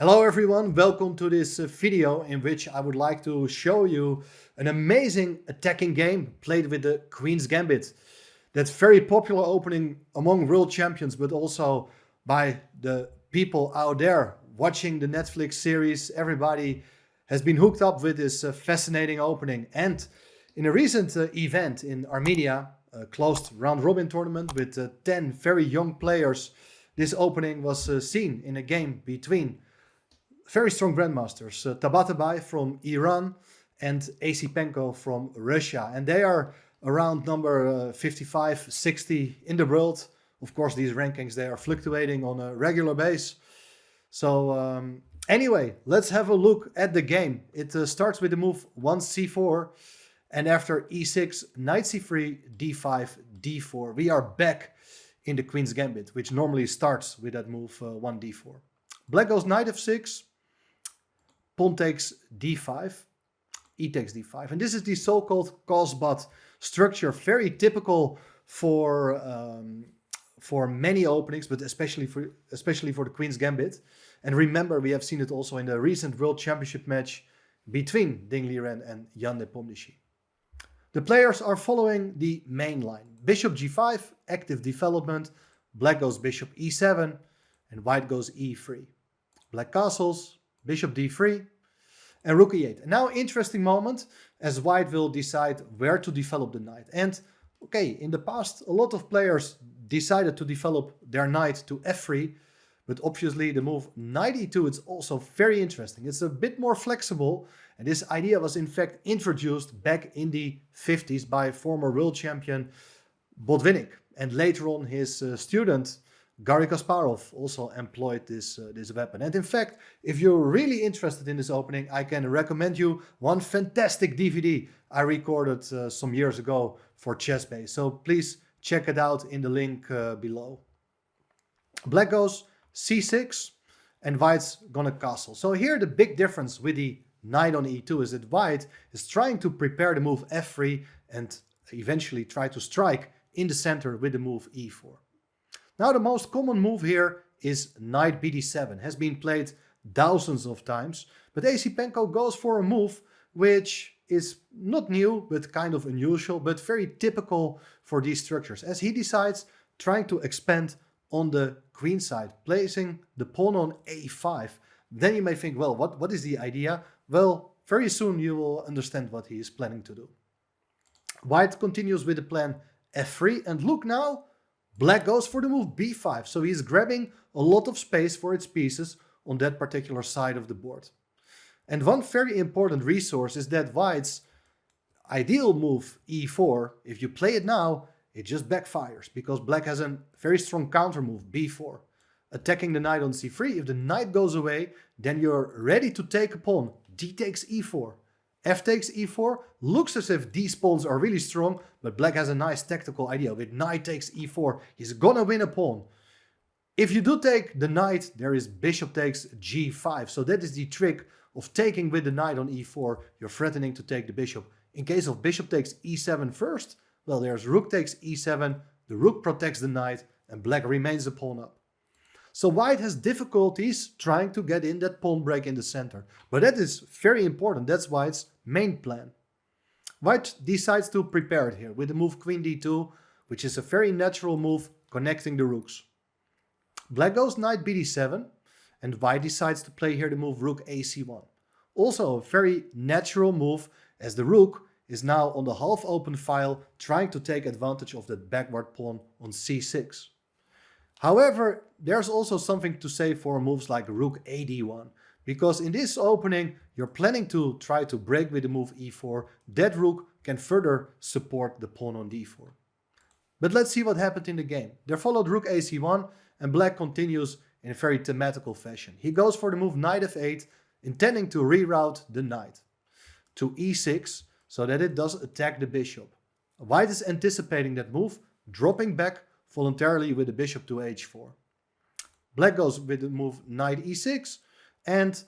Hello everyone, welcome to this video in which I would like to show you an amazing attacking game played with the Queen's Gambit. That's very popular opening among world champions, but also by the people out there watching the Netflix series. Everybody has been hooked up with this fascinating opening. And in a recent event in Armenia, a closed round robin tournament with 10 very young players, this opening was seen in a game between very strong grandmasters, Tabatabai from Iran and Asipenko from Russia. And they are around number 55, 60 in the world. Of course, these rankings, they are fluctuating on a regular base. So anyway, let's have a look at the game. It starts with the move 1c4. And after e6, knight c3, d5, d4. We are back in the Queen's Gambit, which normally starts with that move 1d4. Black goes knight f6. Pawn takes d5, e takes d5. And this is the so-called cos-but structure, very typical for many openings, but especially for the Queen's Gambit. And remember, we have seen it also in the recent World Championship match between Ding Liren and Jan Nepomniachtchi. The players are following the main line. Bishop g5, active development. Black goes bishop e7, and white goes e3. Black castles, bishop d3, and rook e8. And now interesting moment as white will decide where to develop the knight. And okay, in the past, a lot of players decided to develop their knight to f3, but obviously the move knight e2 is also very interesting. It's a bit more flexible, and this idea was in fact introduced back in the 50s by former world champion Botvinnik. And later on his student Garry Kasparov also employed this weapon. And in fact, if you're really interested in this opening, I can recommend you one fantastic DVD I recorded some years ago for ChessBase. So please check it out in the link below. Black goes c6 and white's gonna castle. So here the big difference with the knight on e2 is that white is trying to prepare the move f3 and eventually try to strike in the center with the move e4. Now the most common move here is knight bd7, has been played thousands of times, but Asipenko goes for a move which is not new, but kind of unusual, but very typical for these structures, as he decides trying to expand on the queen side, placing the pawn on a5. Then you may think, well, what is the idea? Well, very soon you will understand what he is planning to do. White continues with the plan f3, and look now, Black goes for the move b5, so he's grabbing a lot of space for its pieces on that particular side of the board. And one very important resource is that white's ideal move e4, if you play it now, it just backfires, because black has a very strong counter move, b4. Attacking the knight on c3, if the knight goes away, then you're ready to take a pawn. D takes e4. F takes e4, looks as if these pawns are really strong, but black has a nice tactical idea. With knight takes e4, he's gonna win a pawn. If you do take the knight, there is bishop takes g5. So that is the trick of taking with the knight on e4. You're threatening to take the bishop. In case of bishop takes e7 first, well, there's rook takes e7, the rook protects the knight, and black remains a pawn up. So white has difficulties trying to get in that pawn break in the center. But that is very important. That's white's main plan. White decides to prepare it here with the move queen d2, which is a very natural move connecting the rooks. Black goes knight bd7, and white decides to play here the move rook ac1. Also a very natural move, as the rook is now on the half open file trying to take advantage of that backward pawn on c6. However, there's also something to say for moves like rook ad1, because in this opening you're planning to try to break with the move e4. That rook can further support the pawn on d4. But let's see what happened in the game. There followed rook ac1, and black continues in a very thematical fashion. He goes for the move knight f8, intending to reroute the knight to e6 so that it does attack the bishop. White is anticipating that move, dropping back voluntarily with the bishop to h4. Black goes with the move knight e6, and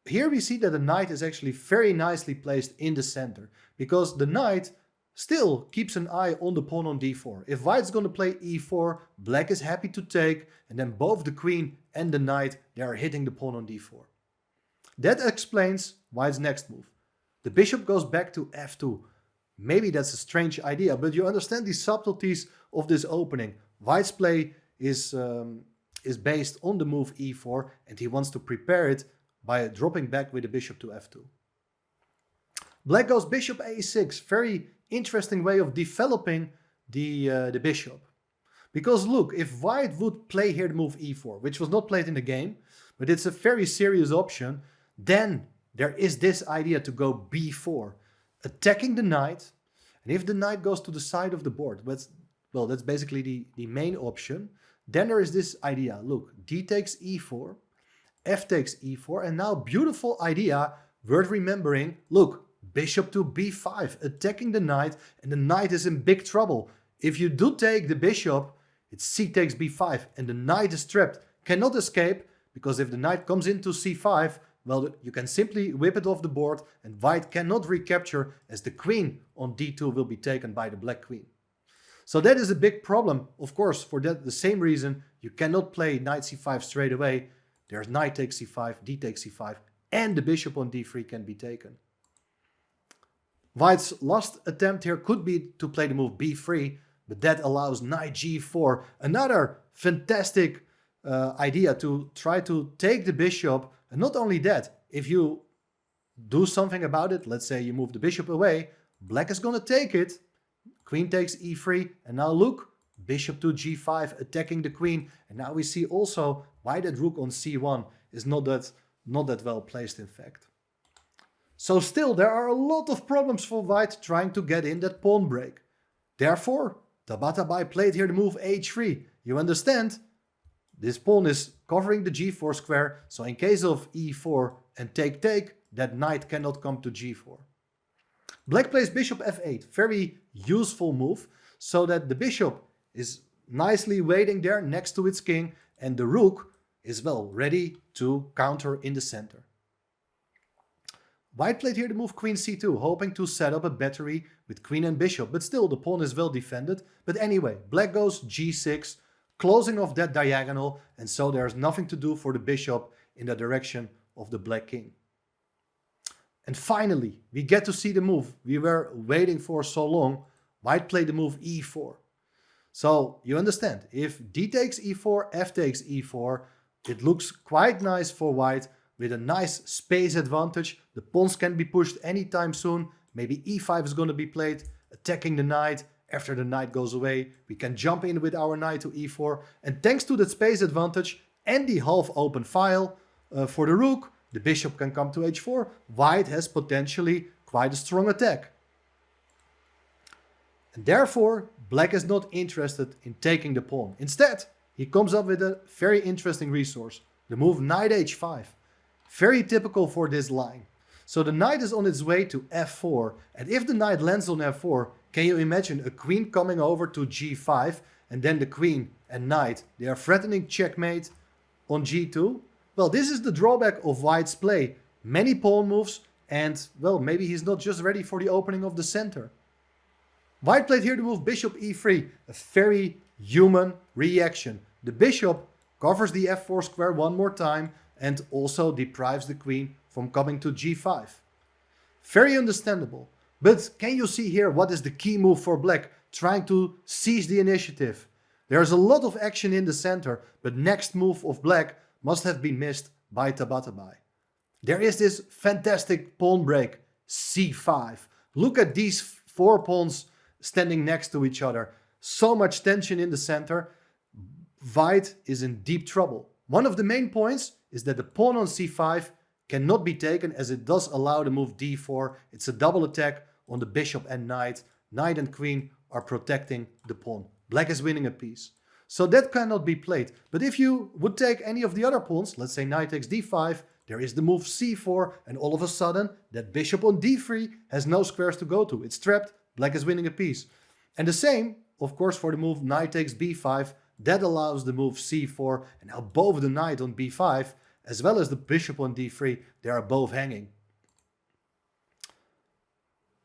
here we see that the knight is actually very nicely placed in the center, because the knight still keeps an eye on the pawn on d4. If white's going to play e4, black is happy to take, and then both the queen and the knight, they are hitting the pawn on d4. That explains White's next move. The bishop goes back to f2. Maybe that's a strange idea, but you understand the subtleties of this opening. White's play is based on the move e4, and he wants to prepare it by dropping back with the bishop to f2. Black goes bishop a6. Very interesting way of developing the bishop. Because look, if White would play here the move e4, which was not played in the game, but it's a very serious option, then there is this idea to go b4, attacking the knight. And if the knight goes to the side of the board, that's basically the main option, then there is this idea. Look, d takes e4, f takes e4, and now beautiful idea, worth remembering. Look, bishop to b5, attacking the knight, and the knight is in big trouble. If you do take the bishop, it's c takes b5, and the knight is trapped, cannot escape, because if the knight comes into c5, well, you can simply whip it off the board, and White cannot recapture, as the queen on d2 will be taken by the black queen. So that is a big problem. Of course, for that the same reason, you cannot play knight c5 straight away. There's knight takes c5, d takes c5, and the bishop on d3 can be taken. White's last attempt here could be to play the move b3, but that allows knight g4. Another fantastic idea to try to take the bishop. And not only that, if you do something about it, let's say you move the bishop away, black is going to take it. Queen takes e3, and now look, bishop to g5, attacking the queen. And now we see also why that rook on c1 is not that well placed, in fact. So still, there are a lot of problems for White trying to get in that pawn break. Therefore, Tabatabai played here the move h3. You understand? This pawn is covering the g4 square, so in case of e4 and take, that knight cannot come to g4. Black plays bishop f8, very useful move, so that the bishop is nicely waiting there next to its king, and the rook is, well, ready to counter in the center. White played here the move queen c2, hoping to set up a battery with queen and bishop, but still the pawn is well defended. But anyway, black goes g6, closing off that diagonal, and so there's nothing to do for the bishop in the direction of the black king. And finally, we get to see the move we were waiting for so long. White played the move e4. So you understand, if d takes e4, f takes e4, it looks quite nice for White with a nice space advantage. The pawns can be pushed anytime soon. Maybe e5 is going to be played, attacking the knight. After the knight goes away, we can jump in with our knight to e4. And thanks to that space advantage and the half-open file for the rook, the bishop can come to h4. White has potentially quite a strong attack. And therefore, black is not interested in taking the pawn. Instead, he comes up with a very interesting resource, the move knight h5. Very typical for this line. So the knight is on its way to f4, and if the knight lands on f4, can you imagine a queen coming over to g5, and then the queen and knight, they are threatening checkmate on g2? Well, this is the drawback of White's play. Many pawn moves, and, well, maybe he's not just ready for the opening of the center. White played here the move bishop e3, a very human reaction. The bishop covers the f4 square one more time, and also deprives the queen from coming to g5. Very understandable. But can you see here what is the key move for black, trying to seize the initiative? There's a lot of action in the center, but next move of black must have been missed by Tabatabai. There is this fantastic pawn break, c5. Look at these four pawns standing next to each other. So much tension in the center. White is in deep trouble. One of the main points is that the pawn on c5 cannot be taken, as it does allow the move d4. It's a double attack on the bishop and knight. Knight and queen are protecting the pawn. Black is winning a piece. So that cannot be played. But if you would take any of the other pawns, let's say knight takes d5, there is the move c4, and all of a sudden that bishop on d3 has no squares to go to. It's trapped, black is winning a piece. And the same, of course, for the move knight takes b5. That allows the move c4, and now both the knight on b5 as well as the bishop on d3, they are both hanging.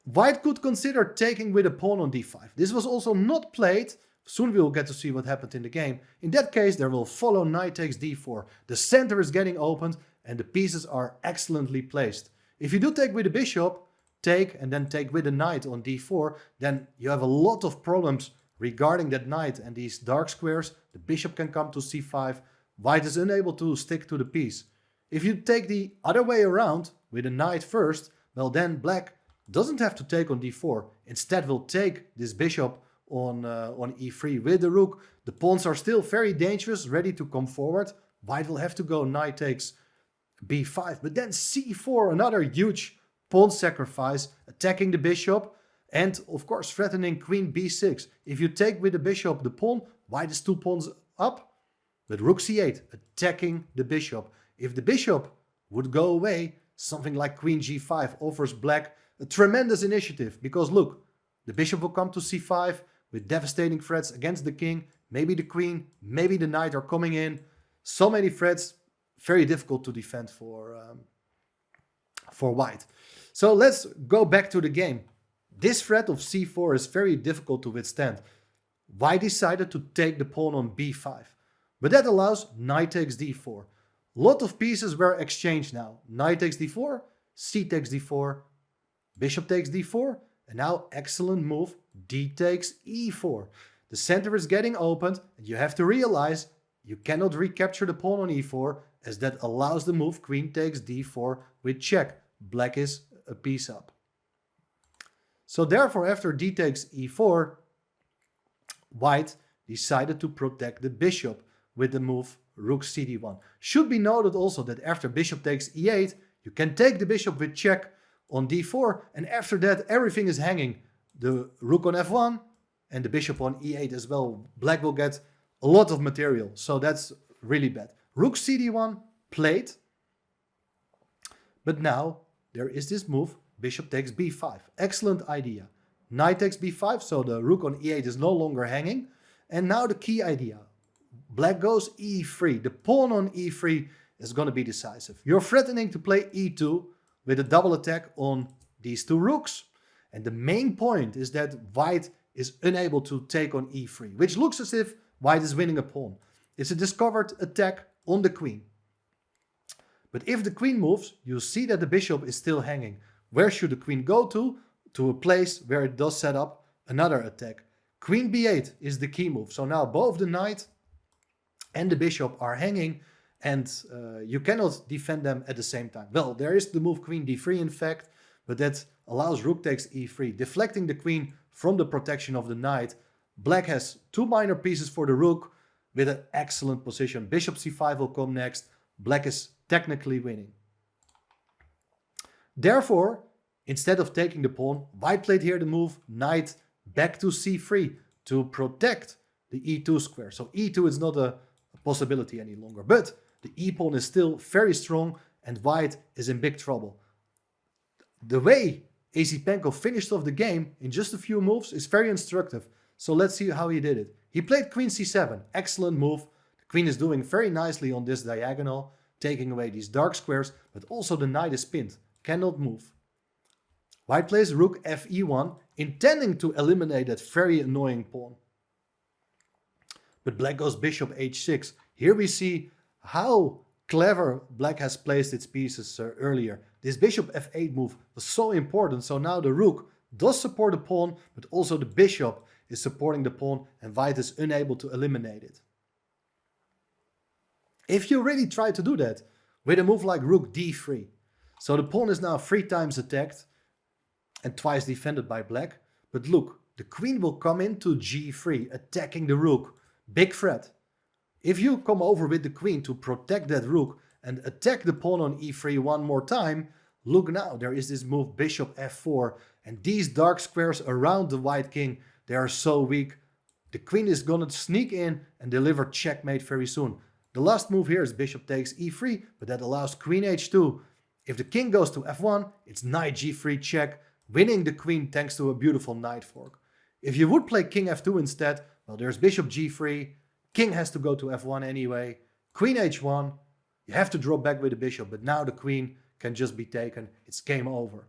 White could consider taking with a pawn on d5. This was also not played. Soon we will get to see what happened in the game. In that case, there will follow knight takes d4. The center is getting opened, and the pieces are excellently placed. If you do take with the bishop, take and then take with the knight on d4, then you have a lot of problems regarding that knight and these dark squares. The bishop can come to c5. White is unable to stick to the piece. If you take the other way around with a knight first, well then black doesn't have to take on d4. Instead will take this bishop on e3 with the rook. The pawns are still very dangerous, ready to come forward. White will have to go knight takes b5, but then c4, another huge pawn sacrifice, attacking the bishop and of course threatening queen b6. If you take with the bishop the pawn, white is 2 pawns up, but rook c8, attacking the bishop. If the bishop would go away, something like queen g5 offers black a tremendous initiative, because look, the bishop will come to c5 with devastating threats against the king. Maybe the queen, maybe the knight are coming in. So many threats, very difficult to defend for white. So let's go back to the game. This threat of c4 is very difficult to withstand. White decided to take the pawn on b5, but that allows knight takes d4. A lot of pieces were exchanged now. Knight takes d4, c takes d4, bishop takes d4, and now excellent move, d takes e4. The center is getting opened, and you have to realize you cannot recapture the pawn on e4, as that allows the move queen takes d4 with check. Black is a piece up. So therefore, after d takes e4, white decided to protect the bishop with the move rook cd1. Should be noted also that after bishop takes e8, you can take the bishop with check on d4, and after that everything is hanging. The rook on f1 and the bishop on e8 as well. Black will get a lot of material, so that's really bad. Rook cd1 played, but now there is this move, bishop takes b5. Excellent idea. Knight takes b5, so the rook on e8 is no longer hanging. And now the key idea. Black goes e3. The pawn on e3 is going to be decisive. You're threatening to play e2 with a double attack on these 2 rooks. And the main point is that white is unable to take on e3, which looks as if white is winning a pawn. It's a discovered attack on the queen. But if the queen moves, you see that the bishop is still hanging. Where should the queen go to? To a place where it does set up another attack. Queen b8 is the key move. So now both the knight and the bishop are hanging, and you cannot defend them at the same time. Well, there is the move queen d3 in fact, but that allows rook takes e3, deflecting the queen from the protection of the knight. Black has 2 minor pieces for the rook with an excellent position. Bishop c5 will come next. Black is technically winning. Therefore, instead of taking the pawn, white played here the move knight back to c3 to protect the e2 square. So e2 is not a possibility any longer, but the e pawn is still very strong and white is in big trouble. The way Asipenko finished off the game in just a few moves is very instructive. So let's see how he did it. He played queen c7. Excellent move. The queen is doing very nicely on this diagonal, taking away these dark squares, but also the knight is pinned, cannot move. White plays rook fe1, intending to eliminate that very annoying pawn. But black goes bishop h6. Here we see how clever black has placed its pieces earlier. This bishop f8 move was so important, so now the rook does support the pawn, but also the bishop is supporting the pawn, and white is unable to eliminate it. If you really try to do that with a move like rook d3, so the pawn is now 3 times attacked and twice defended by black, but look, the queen will come into g3, attacking the rook. Big threat. If you come over with the queen to protect that rook and attack the pawn on e3 one more time, look now, there is this move bishop f4, and these dark squares around the white king, they are so weak. The queen is gonna sneak in and deliver checkmate very soon. The last move here is bishop takes e3, but that allows queen h2. If the king goes to f1, it's knight g3 check, winning the queen thanks to a beautiful knight fork. If you would play king f2 instead, well, there's bishop g3, king has to go to f1 anyway, queen h1, you have to drop back with the bishop, but now the queen can just be taken, it's game over.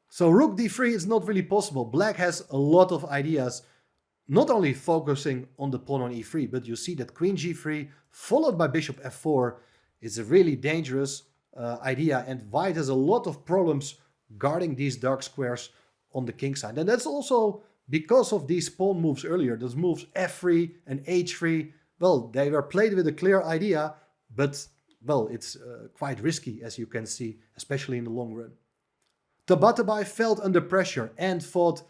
So rook d3 is not really possible. Black has a lot of ideas, not only focusing on the pawn on e3, but you see that queen g3 followed by bishop f4 It's a really dangerous idea, and white has a lot of problems guarding these dark squares on the king side. And that's also because of these pawn moves earlier. Those moves f3 and h3, well, they were played with a clear idea, but, well, it's quite risky, as you can see, especially in the long run. Tabatabai felt under pressure and thought,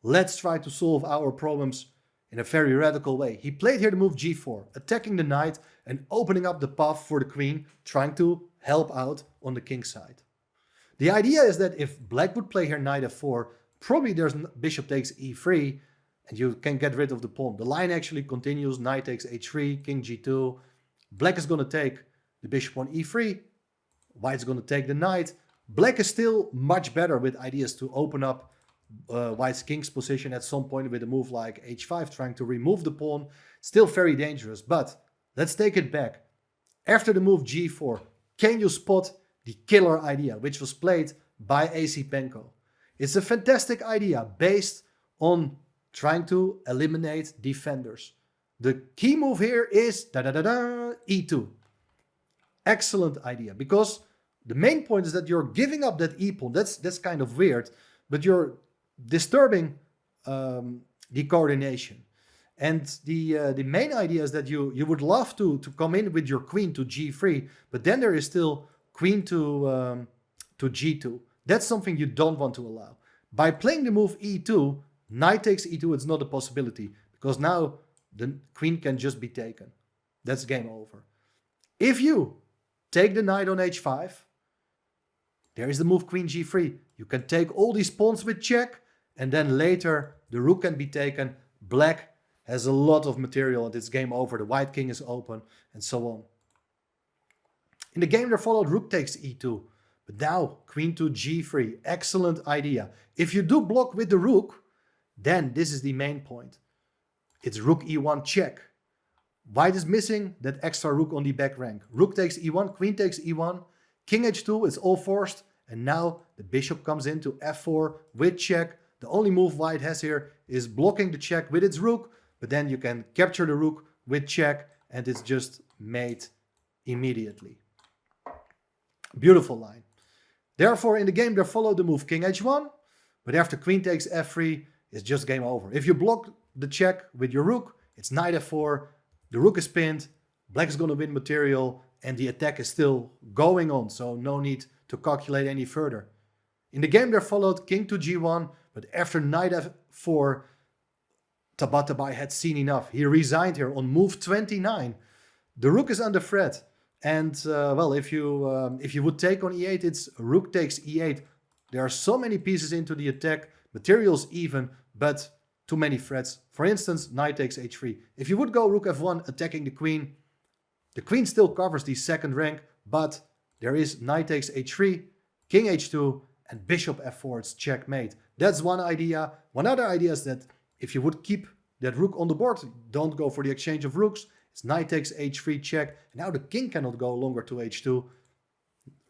let's try to solve our problems in a very radical way. He played here the move g4, attacking the knight and opening up the path for the queen, trying to help out on the king side. The idea is that if black would play here knight f4, probably there's bishop takes e3, and you can get rid of the pawn. The line actually continues, knight takes h3, king g2. Black is going to take the bishop on e3, white's going to take the knight. Black is still much better with ideas to open up white's king's position at some point with a move like h5, trying to remove the pawn. Still very dangerous, but let's take it back. After the move g4, can you spot the killer idea, which was played by AC Penko? It's a fantastic idea based on trying to eliminate defenders. The key move here is e2. Excellent idea, because the main point is that you're giving up that e pawn. That's kind of weird, but you're disturbing the coordination. And the main idea is that you would love to come in with your queen to g3, but then there is still queen to g2. That's something you don't want to allow. By playing the move e2, knight takes e2, it's not a possibility, because now the queen can just be taken. That's game over. If you take the knight on h5, there is the move queen g3. You can take all these pawns with check, and then later the rook can be taken. Black has a lot of material and it's game over. The white king is open, and so on. In the game that followed, rook takes e2. But now queen to g3. Excellent idea. If you do block with the rook, then this is the main point. It's rook e1 check. White is missing that extra rook on the back rank. Rook takes e1, queen takes e1, king h2 is all forced, and now the bishop comes into f4 with check. The only move white has here is blocking the check with its rook, but then you can capture the rook with check, and it's just mate immediately. Beautiful line. Therefore, in the game there followed the move king h1, but after queen takes f3, it's just game over. If you block the check with your rook, it's knight f4, the rook is pinned, black is going to win material, and the attack is still going on, so no need to calculate any further. In the game there followed king to g1, but after knight f4, Tabatabai had seen enough. He resigned here on move 29. The rook is under threat, and well, if you would take on e8, it's rook takes e8. There are so many pieces into the attack, materials even, but too many threats. For instance, knight takes h3. If you would go rook f1 attacking the queen still covers the second rank, but there is knight takes h3, king h2, and bishop f4, it's checkmate. That's one idea. One other idea is that if you would keep that rook on the board, don't go for the exchange of rooks. It's knight takes h3 check. And now the king cannot go longer to h2.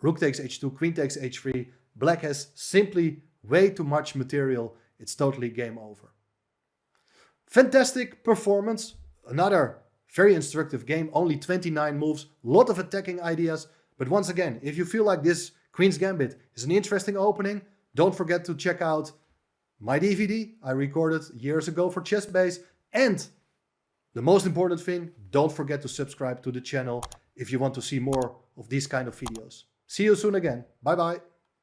Rook takes h2, queen takes h3. Black has simply way too much material. It's totally game over. Fantastic performance. Another very instructive game. Only 29 moves. A lot of attacking ideas. But once again, if you feel like this Queen's Gambit is an interesting opening, don't forget to check out my DVD I recorded years ago for ChessBase. And the most important thing, don't forget to subscribe to the channel if you want to see more of these kind of videos. See you soon again. Bye bye.